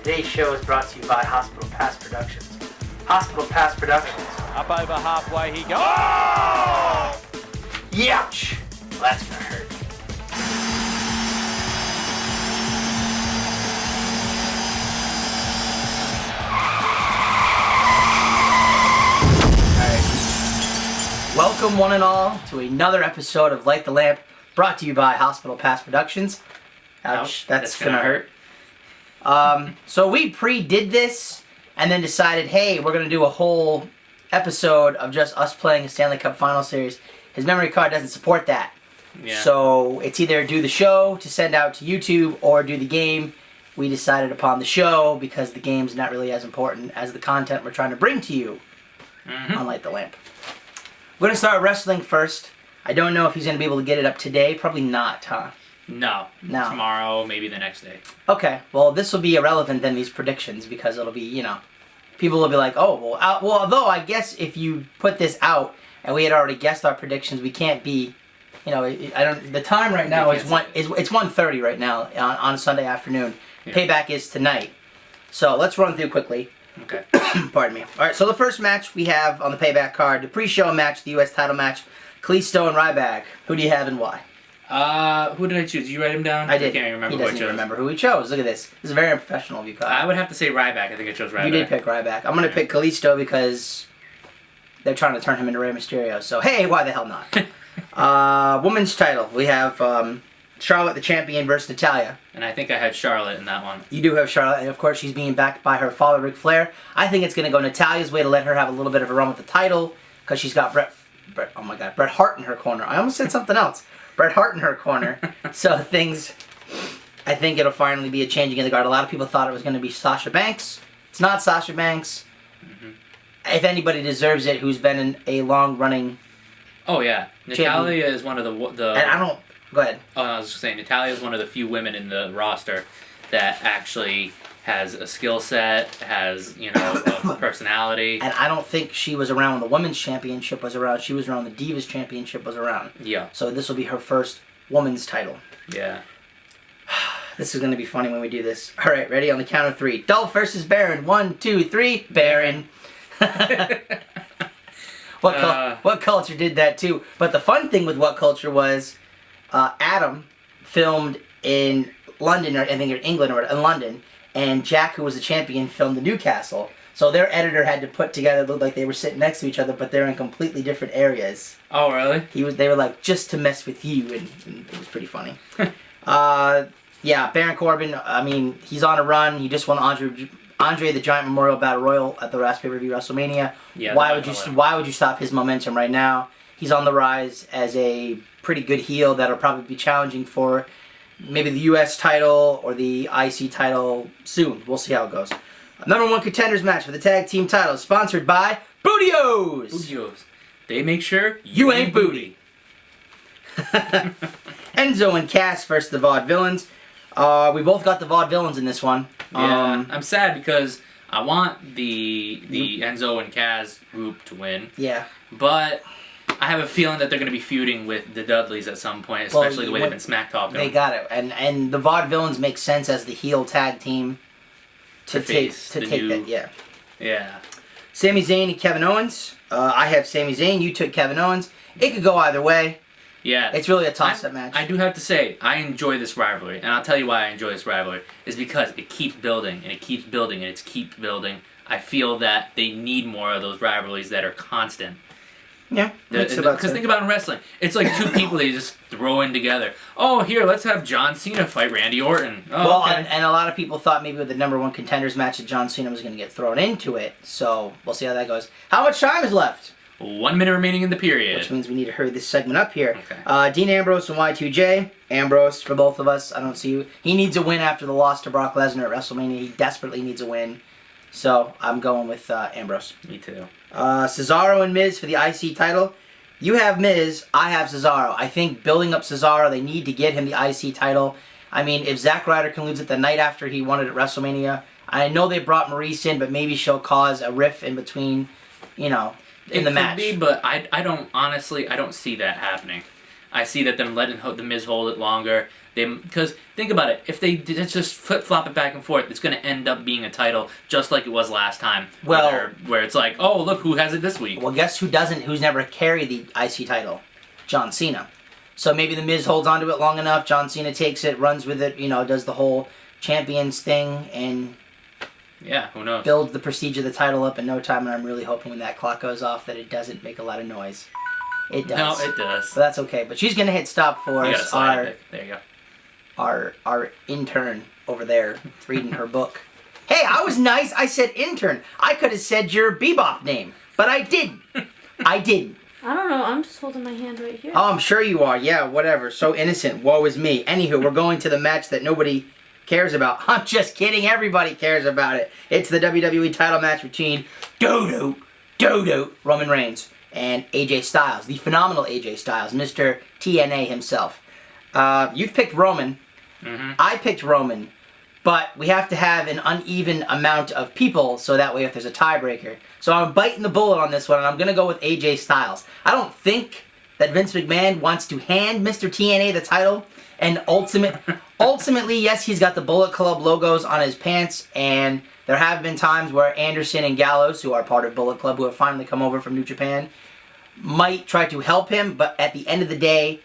Today's show is brought to you by Hospital Pass Productions. Hospital Pass Productions. Up over halfway he goes. Oh! Youch! Well, that's gonna hurt. Welcome, one and all, to another episode of Light the Lamp, brought to you by Hospital Pass Productions. Ouch, that's gonna hurt. So we pre-did this, and then decided, hey, we're gonna do a whole episode of just us playing a Stanley Cup Final Series. His memory card doesn't support that. Yeah. So it's either do the show to send out to YouTube, or do the game. We decided upon the show, because the game's not really as important as the content we're trying to bring to you on Light the Lamp. We're going to start wrestling first. I don't know if he's going to be able to get it up today. Probably not, huh? No. No. Tomorrow, maybe the next day. Okay. Well, this will be irrelevant then, these predictions, because it'll be, you know, people will be like, oh, well, although I guess if you put this out and we had already guessed our predictions, we can't be, you know, I don't. The time right now it's 1:30 right now on a Sunday afternoon. Yeah. Payback is tonight. So let's run through quickly. Okay. Pardon me. All right, so the first match we have on the Payback card, the pre-show match, the U.S. title match, Kalisto and Ryback. Who do you have and why? Who did I choose? Did you write him down? I did. I can't remember He who I doesn't chose. even remember who he chose. Look at this. This is very unprofessional of you, Kyle. I would have to say Ryback. I think I chose Ryback. You did pick Ryback. I'm going to pick Kalisto because they're trying to turn him into Rey Mysterio. So, hey, why the hell not? Women's title. We have Charlotte, the champion, versus Natalya. And I think I had Charlotte in that one. You do have Charlotte, and of course she's being backed by her father, Ric Flair. I think it's going to go Natalya's way to let her have a little bit of a run with the title, because she's got Bret Hart in her corner. I almost said something else. Bret Hart in her corner. So I think it'll finally be a changing of the guard. A lot of people thought it was going to be Sasha Banks. It's not Sasha Banks. If anybody deserves it, who's been in a long-running... Oh, yeah. Natalya is one of the... And I don't... Go ahead. Oh, no, I was just saying, Natalya is one of the few women in the roster that actually has a skill set, has, you know, a personality. And I don't think she was around when the Women's Championship was around. She was around when the Divas Championship was around. Yeah. So this will be her first women's title. Yeah. This is going to be funny when we do this. All right, ready? On the count of three. Dolph versus Baron. 1, 2, 3. Baron. What Culture did that too. But the fun thing with What Culture was Adam filmed in London, or I think in England, or in London, and Jack, who was the champion, filmed in Newcastle. So their editor had to put together, looked like they were sitting next to each other, but they're in completely different areas. Oh, really? They were like, just to mess with you, and it was pretty funny. Yeah, Baron Corbin, I mean, he's on a run. He just won Andre the Giant Memorial Battle Royal at the last pay-per-view WrestleMania. Yeah, why would you stop his momentum right now? He's on the rise as a pretty good heel that'll probably be challenging for maybe the U.S. title or the IC title soon. We'll see how it goes. Number 1 contenders match for the tag team title, sponsored by Bootios. Bootios. They make sure You ain't booty. Enzo and Cass versus the Vaudevillains. We both got the Vaudevillains in this one. Yeah, I'm sad because I want the Enzo and Kaz group to win. Yeah. But I have a feeling that they're going to be feuding with the Dudleys at some point, especially the way they've been smack talking. They got it, and the Vaudevillains make sense as the heel tag team to take that. Yeah. Yeah. Sami Zayn and Kevin Owens. I have Sami Zayn. You took Kevin Owens. It could go either way. Yeah. It's really a toss-up match. I do have to say, I enjoy this rivalry, and I'll tell you why I enjoy this rivalry. Is because it keeps building, and it keeps building, and it keeps building. I feel that they need more of those rivalries that are constant. Yeah. Because think about in wrestling, it's like two people they just throw in together. Oh, here, let's have John Cena fight Randy Orton. Oh, well, okay. and a lot of people thought maybe with the number 1 contenders match that John Cena was going to get thrown into it. So we'll see how that goes. How much time is left? 1 minute remaining in the period. Which means we need to hurry this segment up here. Okay. Dean Ambrose and Y2J. Ambrose for both of us. I don't see you. He needs a win after the loss to Brock Lesnar at WrestleMania. He desperately needs a win. So I'm going with Ambrose. Me too. Cesaro and Miz for the IC title. You have Miz, I have Cesaro. I think building up Cesaro, they need to get him the IC title. I mean, if Zack Ryder can lose it the night after he won it at WrestleMania, I know they brought Maurice in, but maybe she'll cause a rift in between, you know, in the match. It could be, but I don't, honestly, I don't see that happening. I see that them letting the Miz hold it longer. Because think about it, if they just flip flop it back and forth, it's going to end up being a title just like it was last time. Well, where it's like, oh look who has it this week. Well, guess who doesn't? Who's never carried the IC title? John Cena. So maybe the Miz holds onto it long enough. John Cena takes it, runs with it, does the whole champions thing, and yeah, who knows? Builds the prestige of the title up in no time. And I'm really hoping when that clock goes off that it doesn't make a lot of noise. It does. No, it does. So that's okay. But she's gonna hit stop for You us. got a there you go. Our intern over there reading her book. Hey, I was nice. I said intern. I could have said your Bebop name, but I didn't. I didn't. I don't know. I'm just holding my hand right here. Oh, I'm sure you are. Yeah, whatever. So innocent. Woe is me. Anywho, we're going to the match that nobody cares about. I'm just kidding. Everybody cares about it. It's the WWE title match between Dodo, Roman Reigns, and AJ Styles, the phenomenal AJ Styles, Mr. TNA himself. You've picked Roman. Mm-hmm. I picked Roman. But we have to have an uneven amount of people so that way if there's a tiebreaker. So I'm biting the bullet on this one, and I'm going to go with AJ Styles. I don't think that Vince McMahon wants to hand Mr. TNA the title. And ultimately, yes, he's got the Bullet Club logos on his pants. And there have been times where Anderson and Gallows, who are part of Bullet Club, who have finally come over from New Japan, might try to help him. But at the end of the day,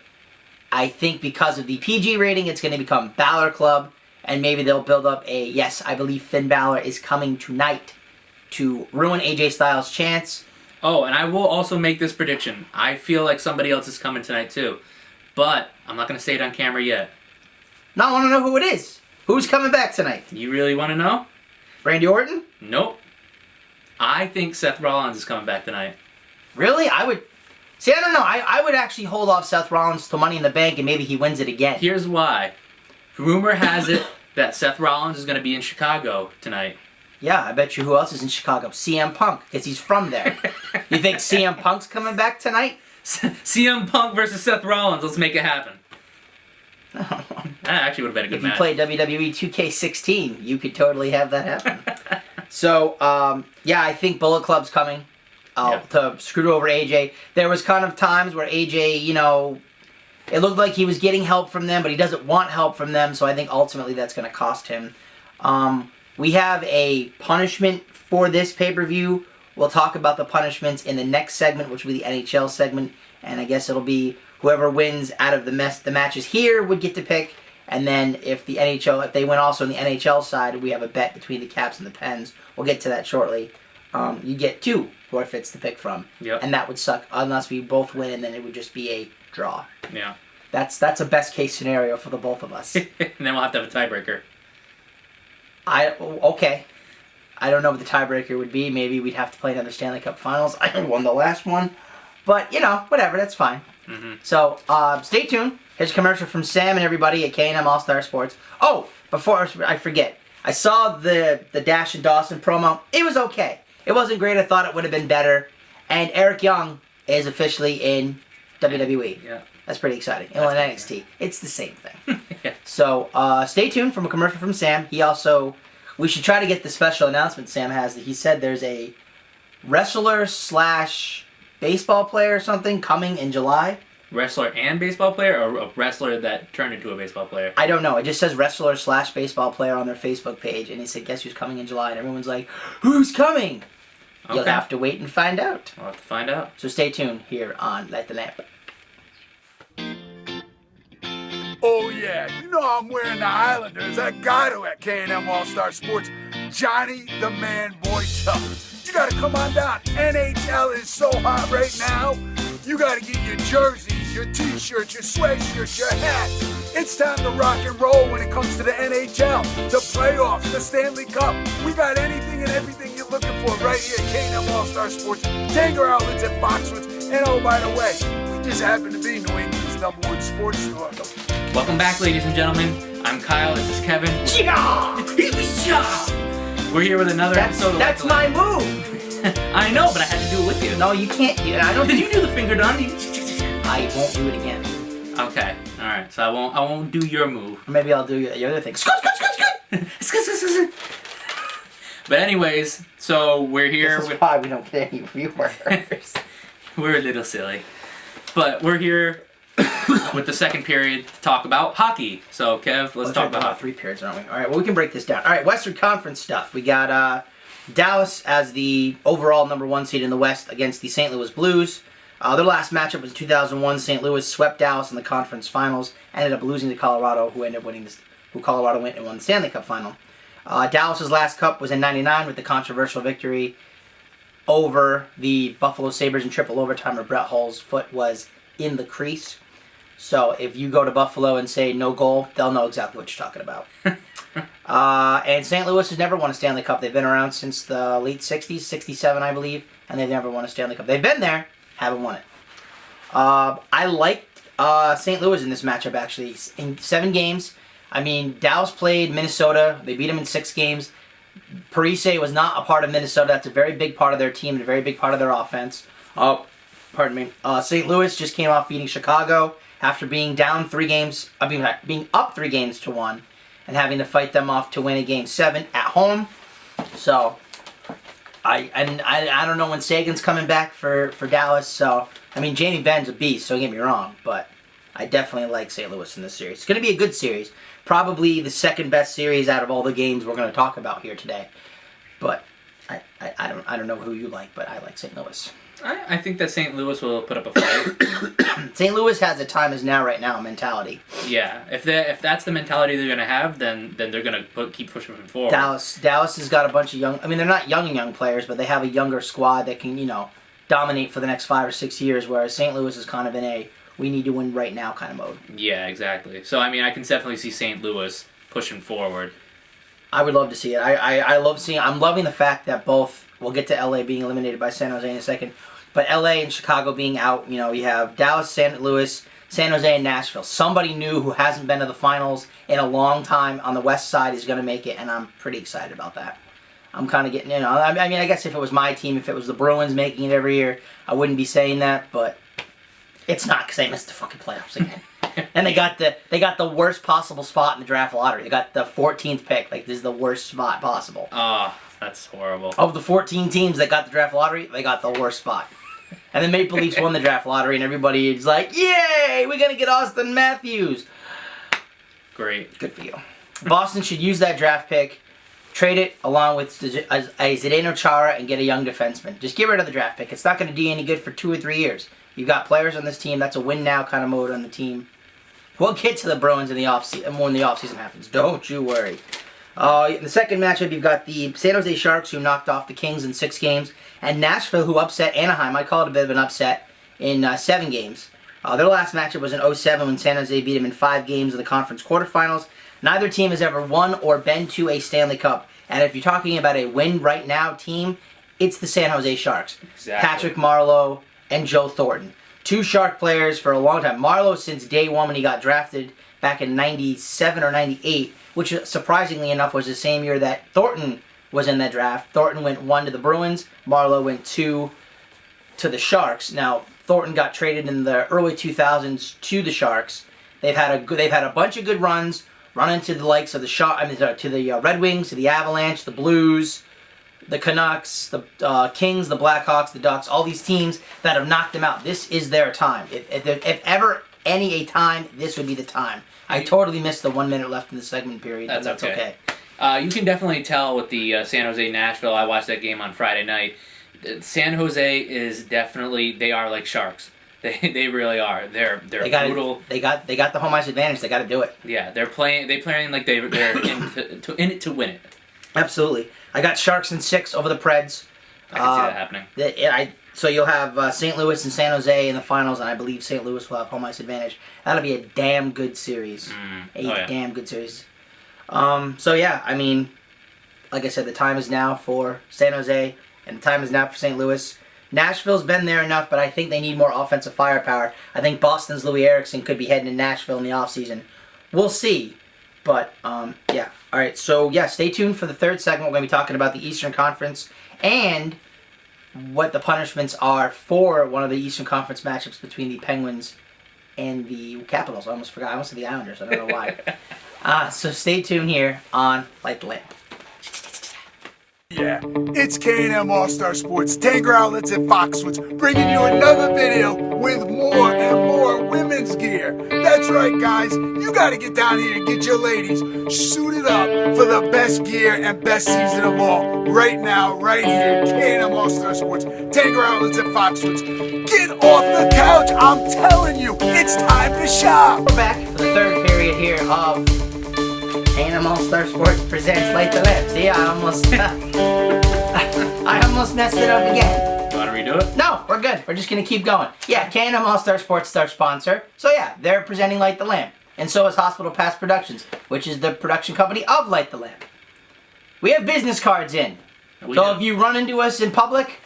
I think because of the PG rating, it's going to become Balor Club. And maybe they'll build up yes, I believe Finn Balor is coming tonight to ruin AJ Styles' chance. Oh, and I will also make this prediction. I feel like somebody else is coming tonight too. But I'm not going to say it on camera yet. Now I want to know who it is. Who's coming back tonight? You really want to know? Randy Orton? Nope. I think Seth Rollins is coming back tonight. Really? I would... See, I don't know. I would actually hold off Seth Rollins till Money in the Bank and maybe he wins it again. Here's why. Rumor has it that Seth Rollins is going to be in Chicago tonight. Yeah, I bet you who else is in Chicago? CM Punk, because he's from there. You think CM Punk's coming back tonight? CM Punk versus Seth Rollins. Let's make it happen. That actually would have been a good match. If you play WWE 2K16, you could totally have that happen. So, yeah, I think Bullet Club's coming to screw over AJ. There was kind of times where AJ, it looked like he was getting help from them, but he doesn't want help from them, so I think ultimately that's going to cost him. We have a punishment for this pay-per-view. We'll talk about the punishments in the next segment, which will be the NHL segment, and I guess it'll be whoever wins out of the matches here would get to pick, and then if they win also on the NHL side, we have a bet between the Caps and the Pens. We'll get to that shortly. You get 2 forfeits to pick from, and that would suck unless we both win, and then it would just be a draw. Yeah. That's a best case scenario for the both of us. And then we'll have to have a tiebreaker. Okay. I don't know what the tiebreaker would be. Maybe we'd have to play another Stanley Cup Finals. I won the last one. But, whatever. That's fine. Mm-hmm. So, stay tuned. Here's a commercial from Sam and everybody at K&M All-Star Sports. Oh, before I forget. I saw the Dash and Dawson promo. It was okay. It wasn't great. I thought it would have been better. And Eric Young is officially in WWE. Yeah. That's pretty exciting. And on NXT. It's the same thing. Yeah. So, stay tuned from a commercial from Sam. We should try to get the special announcement Sam has. He said there's a wrestler / baseball player or something coming in July. Wrestler and baseball player, or a wrestler that turned into a baseball player? I don't know. It just says wrestler / baseball player on their Facebook page. And he said, guess who's coming in July? And everyone's like, who's coming? Okay. You'll have to wait and find out. We'll have to find out. So stay tuned here on Light the Lamp. Oh yeah, I'm wearing the Islanders. That guy at K&M All-Star Sports, Johnny the Man Boy Tough. You gotta come on down. NHL is so hot right now. You gotta get your jerseys, your t-shirts, your sweatshirts, your hats. It's time to rock and roll when it comes to the NHL, the playoffs, the Stanley Cup. We got anything and everything you're looking for right here at K&M All-Star Sports, Tanger Outlets at Foxwoods. And oh, by the way, we just happen to be New England's #1 sports store. Welcome back, ladies and gentlemen. I'm Kyle. This is Kevin. We're here with another episode of That's my move. I know, but I had to do it with you. No, you can't. I don't. Did you do the finger done? I won't do it again. Okay. All right. So I won't do your move. Or maybe I'll do your other thing. But anyways, so we're here. This is why we don't get any viewers. We're a little silly, but we're here with the second period to talk about hockey. So, Kev, let's talk about hockey. 3 periods, aren't we? All right, well, we can break this down. All right, Western Conference stuff. We got Dallas as the overall number 1 seed in the West against the St. Louis Blues. Their last matchup was 2001. St. Louis swept Dallas in the conference finals, ended up losing to Colorado, who Colorado went and won the Stanley Cup final. Dallas's last cup was in '99 with the controversial victory over the Buffalo Sabres in triple overtime, where Brett Hull's foot was in the crease. So if you go to Buffalo and say no goal, they'll know exactly what you're talking about. And St. Louis has never won a Stanley Cup. They've been around since the late 60s, 67 I believe, and they've never won a Stanley Cup. They've been there, haven't won it. I liked St. Louis in this matchup, actually. In 7 games, I mean, Dallas played Minnesota. They beat them in 6 games. Parise was not a part of Minnesota. That's a very big part of their team and a very big part of their offense. St. Louis just came off beating Chicago after being down 3 games, being up 3 games to 1, and having to fight them off to win a game 7 at home. So, I don't know when Sagan's coming back for Dallas. So, I mean, Jamie Benn's a beast. Don't get me wrong, but I definitely like St. Louis in this series. It's going to be a good series. Probably the second best series out of all the games we're going to talk about here today. But I don't know who you like, but I like St. Louis. I think that St. Louis will put up a fight. St. Louis has a time is now, right now mentality. Yeah, if that's the mentality they're gonna have, then they're gonna keep pushing them forward. Dallas has got a bunch of young. I mean, they're not young players, but they have a younger squad that can dominate for the next 5 or 6 years. Whereas St. Louis is kind of in a we need to win right now kind of mode. Yeah, exactly. So I mean, I can definitely see St. Louis pushing forward. I would love to see it. I'm loving the fact that both. We'll get to LA being eliminated by San Jose in a second. But LA and Chicago being out, you have Dallas, St. Louis, San Jose, and Nashville. Somebody new who hasn't been to the finals in a long time on the West side is going to make it, and I'm pretty excited about that. I'm kind of getting, I mean, I guess if it was my team, if it was the Bruins making it every year, I wouldn't be saying that, but it's not because they missed the fucking playoffs again. And they got the worst possible spot in the draft lottery. They got the 14th pick. Like, this is the worst spot possible. Oh, that's horrible. Of the 14 teams that got the draft lottery, they got the worst spot. And the Maple Leafs won the draft lottery, and everybody is like, yay, we're going to get Austin Matthews. Great. Good for you. Boston should use that draft pick, trade it along with Zdeno Chara, and get a young defenseman. Just get rid of the draft pick. It's not going to do you any good for 2 or 3 years. You've got players on this team. That's a win-now kind of mode on the team. We'll get to the Bruins in the offseason when the offseason happens. Don't you worry. In the second matchup, you've got the San Jose Sharks, who knocked off the Kings in 6 games, and Nashville, who upset Anaheim. I call it a bit of an upset in 7 games. Their last matchup was in 2007 when San Jose beat them in 5 games in the conference quarterfinals. Neither team has ever won or been to a Stanley Cup. And if you're talking about a win right now team, it's the San Jose Sharks. Exactly. Patrick Marleau and Joe Thornton. 2 Shark players for a long time. Marleau since day 1 when he got drafted back in 97 or 98, which surprisingly enough was the same year that Thornton was in that draft. Thornton went 1 to the Bruins. Marleau went 2 to the Sharks. Now, Thornton got traded in the early 2000s to the Sharks. They've had a bunch of good runs, run into the likes of the Red Wings, to the Avalanche, the Blues, the Canucks, the Kings, the Blackhawks, the Ducks, all these teams that have knocked them out. This is their time. If ever a time, this would be the time. I totally missed the 1 minute left in the segment period, but that's okay. You can definitely tell with the San Jose Nashville. I watched that game on Friday night. San Jose is definitely, they are like Sharks. They really are. They're brutal. They got the home ice advantage. They got to do it. Yeah, they're playing like they're in it to win it. Absolutely. I got Sharks in 6 over the Preds. I can see that happening. So you'll have St. Louis and San Jose in the finals, and I believe St. Louis will have home ice advantage. That'll be a damn good series. Damn good series. So yeah, I mean, like I said, the time is now for San Jose, and the time is now for St. Louis. Nashville's been there enough, but I think they need more offensive firepower. I think Boston's Louis Eriksson could be heading to Nashville in the offseason. We'll see. But, yeah. All right, so, yeah, stay tuned for the third segment. We're going to be talking about the Eastern Conference and what the punishments are for one of the Eastern Conference matchups between the Penguins and the Capitals. I almost forgot. I almost said the Islanders. I don't know why. So stay tuned here on Light the Lamp. Yeah, it's K&M All-Star Sports, Tanger Outlets at Foxwoods, bringing you another video with more and more women's gear. That's right, guys. You got to get down here and get your ladies suited up for the best gear and best season of all. Right now, right here, K&M All-Star Sports, Tanger Outlets at Foxwoods. Get off the couch. I'm telling you, it's time to shop. We're back for the third period here of A&M All-Star Sports presents Light the Lamp. See, I almost messed it up again. You want to redo it? No, we're good. We're just going to keep going. Yeah, K&M All-Star Sports is our sponsor. So yeah, they're presenting Light the Lamp. And so is Hospital Pass Productions, which is the production company of Light the Lamp. We have business cards in. We So do. if you run into us in public,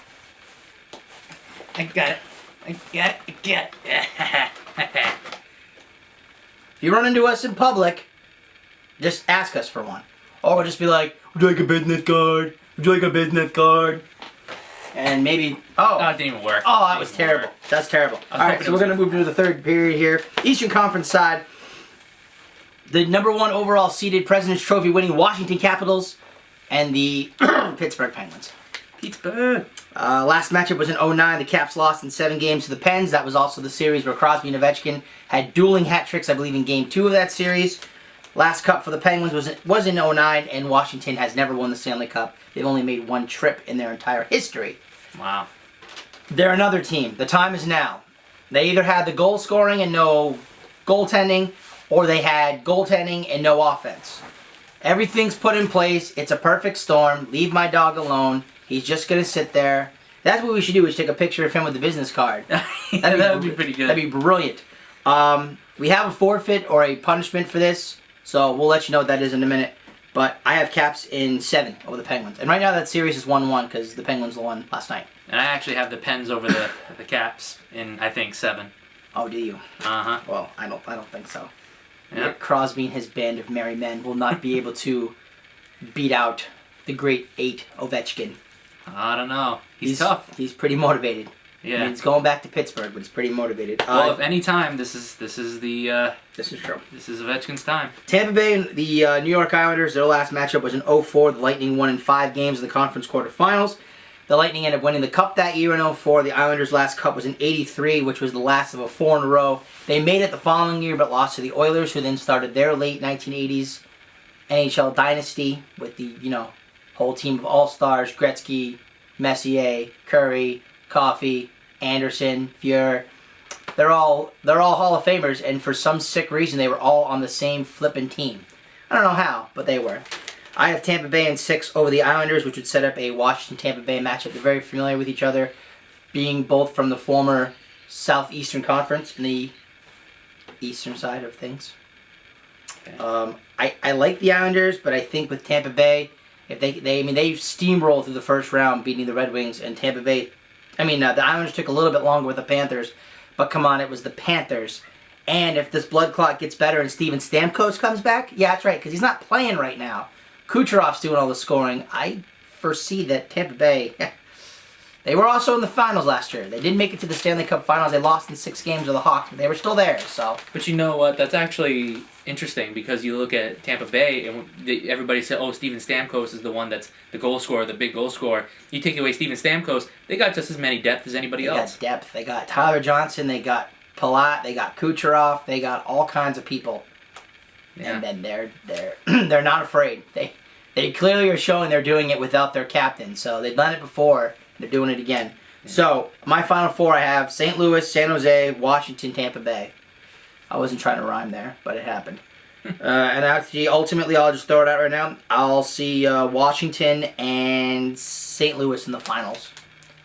I got it. if you run into us in public, just ask us for one. Or we'll just be like, would you like a business card? Would you like a business card? And maybe, Oh, it didn't even work. Oh, that was terrible. That's terrible. I was All right, hoping so it we're was going to move to the third period here. Eastern Conference side. The number one overall seeded President's Trophy winning Washington Capitals and the Pittsburgh Penguins. Pittsburgh. Last matchup was in 2009. The Caps lost in 7 games to the Pens. That was also the series where Crosby and Ovechkin had dueling hat tricks, I believe, in Game 2 of that series. Last cup for the Penguins was in 2009, and Washington has never won the Stanley Cup. They've only made one trip in their entire history. Wow. They're another team. The time is now. They either had the goal scoring and no goaltending, or they had goaltending and no offense. Everything's put in place. It's a perfect storm. Leave my dog alone. He's just going to sit there. That's what we should do, is take a picture of him with the business card. That would be pretty good. That'd be brilliant. We have a forfeit or a punishment for this, so we'll let you know what that is in a minute. But I have Caps in 7 over the Penguins. And right now that series is 1-1 because the Penguins won last night. And I actually have the Pens over the Caps in, I think, 7. Oh, do you? Uh-huh. Well, I don't think so. Yeah. Crosby and his band of merry men will not be able to beat out the great 8 Ovechkin. I don't know. He's tough. He's pretty motivated. Yeah. I mean, he's going back to Pittsburgh, but he's pretty motivated. Well, if any time, this is this is true. this is Ovechkin's time. Tampa Bay and the New York Islanders, their last matchup was in 2004. The Lightning won in 5 games in the conference quarterfinals. The Lightning ended up winning the Cup that year in 2004. The Islanders' last Cup was in 1983, which was the last of a 4 in a row. They made it the following year, but lost to the Oilers, who then started their late 1980s NHL dynasty with the, whole team of all-stars, Gretzky, Messier, Curry, Coffey, Anderson, Fuhr. They're all Hall of Famers, and for some sick reason, they were all on the same flippin' team. I don't know how, but they were. I have Tampa Bay in 6 over the Islanders, which would set up a Washington-Tampa Bay matchup. They're very familiar with each other, being both from the former Southeastern Conference and the eastern side of things. Okay. I like the Islanders, but I think with Tampa Bay, if they steamrolled through the first round, beating the Red Wings, and Tampa Bay. The Islanders took a little bit longer with the Panthers, but come on, it was the Panthers. And if this blood clot gets better and Steven Stamkos comes back, yeah, that's right, because he's not playing right now. Kucherov's doing all the scoring. I foresee that Tampa Bay, they were also in the finals last year. They didn't make it to the Stanley Cup finals. They lost in 6 games to the Hawks, but they were still there, so. But you know what? That's actually interesting because you look at Tampa Bay and everybody said, "Oh, Steven Stamkos is the one that's the goal scorer, the big goal scorer." You take away Steven Stamkos, they got just as many depth as anybody else. They got depth. They got Tyler Johnson. They got Palat. They got Kucherov. They got all kinds of people. Yeah. And then they're not afraid. They clearly are showing they're doing it without their captain. So they've done it before. They're doing it again. Yeah. So my final 4, I have St. Louis, San Jose, Washington, Tampa Bay. I wasn't trying to rhyme there, but it happened. And actually, ultimately, I'll just throw it out right now. I'll see Washington and St. Louis in the finals.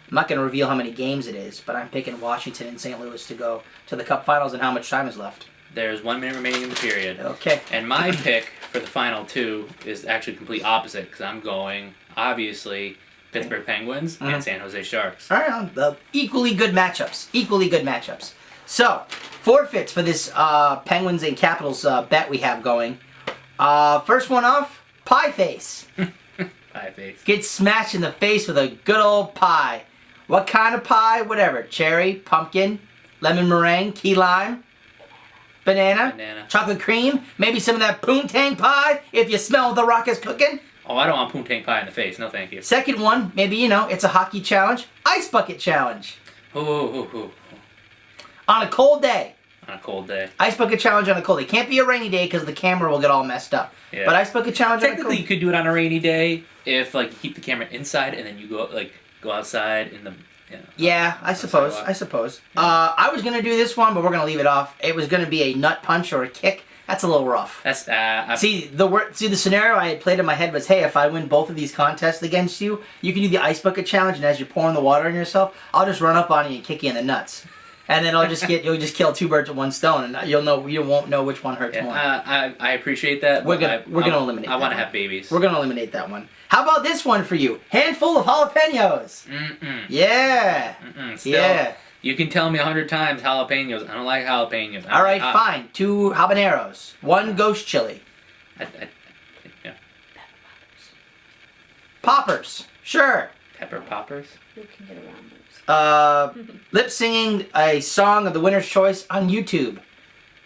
I'm not going to reveal how many games it is, but I'm picking Washington and St. Louis to go to the Cup Finals and how much time is left. There's 1 minute remaining in the period. Okay. And my pick for the final 2 is actually complete opposite because I'm going, obviously, Pittsburgh Penguins and San Jose Sharks. All right, the equally good matchups. So, forfeits for this Penguins and Capitals bet we have going. First one off, pie face. Pie face. Get smashed in the face with a good old pie. What kind of pie? Whatever. Cherry, pumpkin, lemon meringue, key lime, banana, Banana. chocolate cream, maybe some of that poontang pie if you smell the rock is cooking. Oh, I don't want poontang pie in the face. No, thank you. Second one, maybe, it's a hockey challenge. Ice bucket challenge. Oh. On a cold day. On a cold day. Ice bucket challenge on a cold day. Can't be a rainy day because the camera will get all messed up. Yeah. But ice bucket challenge on a Technically, cold you could do it on a rainy day if you keep the camera inside and then you go outside in the. Yeah, I suppose. I was going to do this one, but we're going to leave it off. It was going to be a nut punch or a kick. That's a little rough. That's the scenario I had played in my head was, hey, if I win both of these contests against you, you can do the ice bucket challenge, and as you're pouring the water on yourself, I'll just run up on you and kick you in the nuts. And then you'll just kill two birds with one stone, and you won't know which one hurts more. I appreciate that. We're gonna eliminate. I want to one. have babies. We're gonna eliminate that one. How about this one for you? Handful of jalapenos. Yeah. Still, yeah. You can tell me 100 times jalapenos. I don't like jalapenos. All right, fine. 2 habaneros. 1 ghost chili. Yeah. Poppers. Sure. Pepper poppers. You can get around those. Lip singing a song of the winner's choice on YouTube.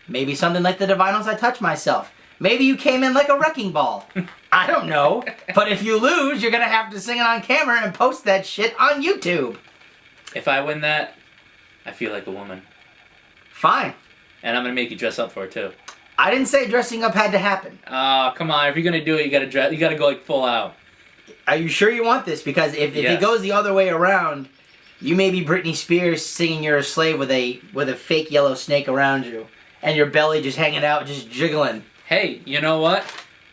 Maybe something like the Divinyls I Touch Myself. Maybe you came in like a wrecking ball. I don't know. But if you lose, you're going to have to sing it on camera and post that shit on YouTube. If I win that, I feel like a woman. Fine. And I'm going to make you dress up for it, too. I didn't say dressing up had to happen. Come on. If you're going to do it, you got to go full out. Are you sure you want this? Because if Yes. it goes the other way around, you may be Britney Spears singing You're a Slave with a fake yellow snake around you. And your belly just hanging out, just jiggling. Hey, you know what?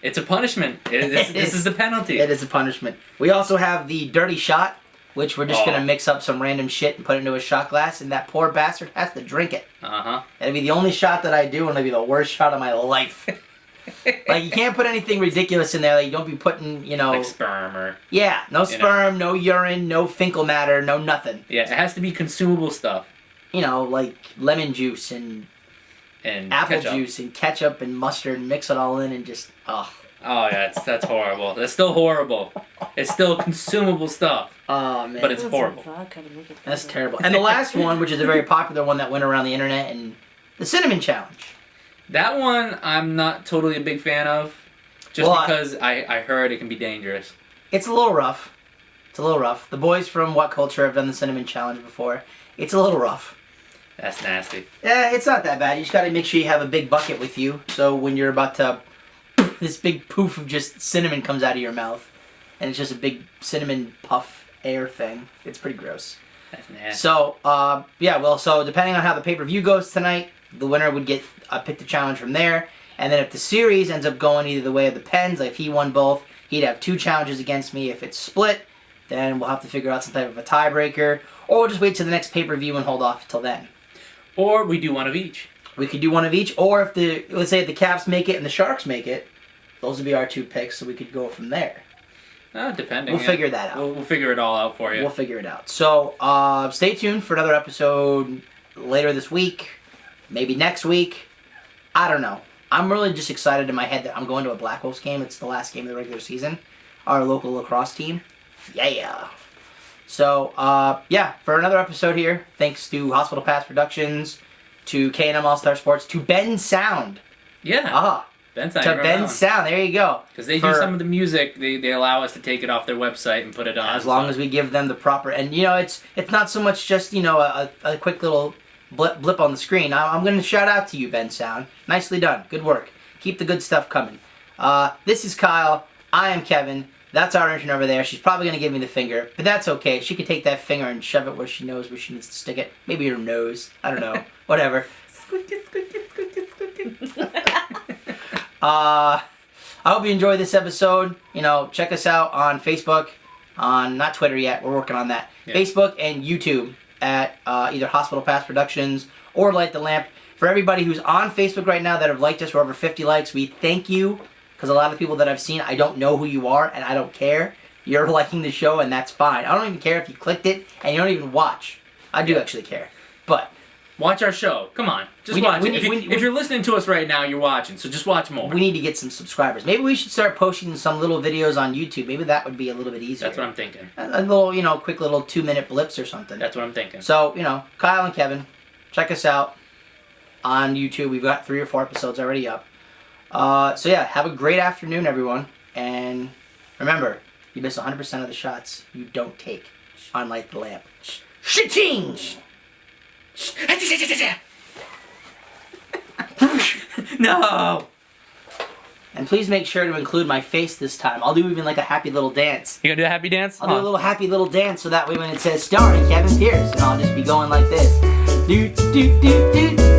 It's a punishment. This is the penalty. It is a punishment. We also have the dirty shot, which we're just going to mix up some random shit and put it into a shot glass, and that poor bastard has to drink it. Uh-huh. It'll be the only shot that I do, and it'll be the worst shot of my life. You can't put anything ridiculous in there. You don't be putting, Like sperm or... Yeah, no sperm, no urine, no fecal matter, no nothing. Yeah, it has to be consumable stuff. Like lemon juice and apple ketchup. juice and ketchup and mustard and mix it all in and just, ugh. Oh, yeah, that's horrible. That's still horrible. It's still consumable stuff. Oh, man. But it's horrible. That's terrible. And the last one, which is a very popular one that went around the internet, and the Cinnamon Challenge. That one, I'm not totally a big fan of. Just because I heard it can be dangerous. It's a little rough. The boys from What Culture have done the Cinnamon Challenge before. It's a little rough. That's nasty. Yeah, it's not that bad. You just gotta make sure you have a big bucket with you, so when you're about to... this big poof of just cinnamon comes out of your mouth. And it's just a big cinnamon puff air thing. It's pretty gross. That's nasty. So, so depending on how the pay-per-view goes tonight, the winner would get pick the challenge from there. And then if the series ends up going either the way of the Pens, if he won both, he'd have 2 challenges against me. If it's split, then we'll have to figure out some type of a tiebreaker. Or we'll just wait till the next pay-per-view and hold off until then. Or we do one of each. We could do one of each, or let's say if the Caps make it and the Sharks make it, those would be our 2 picks, so we could go from there. Depending. We'll figure that out. We'll figure it all out for you. We'll figure it out. So, stay tuned for another episode later this week, maybe next week. I don't know. I'm really just excited in my head that I'm going to a Black Wolves game. It's the last game of the regular season. Our local lacrosse team. Yeah. So, for another episode here, thanks to Hospital Pass Productions, to K&M All-Star Sports, to Ben Sound. Yeah. Ben Sound. There you go. Because they do some of the music, they allow us to take it off their website and put it on. As long as we give them the proper, and it's not so much just a quick little blip on the screen. I'm going to shout out to you, Ben Sound. Nicely done. Good work. Keep the good stuff coming. This is Kyle. I am Kevin. That's our intern over there. She's probably going to give me the finger, but that's okay. She can take that finger and shove it where she knows where she needs to stick it. Maybe her nose. I don't know. Whatever. I hope you enjoyed this episode. Check us out on Facebook, on not Twitter yet. We're working on that. Yeah. Facebook and YouTube at either Hospital Pass Productions or Light the Lamp. For everybody who's on Facebook right now that have liked us, we're over 50 likes. We thank you, because a lot of people that I've seen, I don't know who you are, and I don't care. You're liking the show, and that's fine. I don't even care if you clicked it, and you don't even watch. I do actually care. But watch our show. Come on. Just watch it. If you're listening to us right now, you're watching, so just watch more. We need to get some subscribers. Maybe we should start posting some little videos on YouTube. Maybe that would be a little bit easier. That's what I'm thinking. A little, quick little 2-minute blips or something. That's what I'm thinking. So, Kyle and Kevin, check us out on YouTube. We've got 3 or 4 episodes already up. Have a great afternoon, everyone. And Remember, you miss 100% of the shots you don't take on Light the Lamp. Shitting! No! And please make sure to include my face this time. I'll do even like a happy little dance. You gonna do a happy dance? I'll do a little happy little dance so that way when it says starring Kevin Pierce, and I'll just be going like this. Do do do do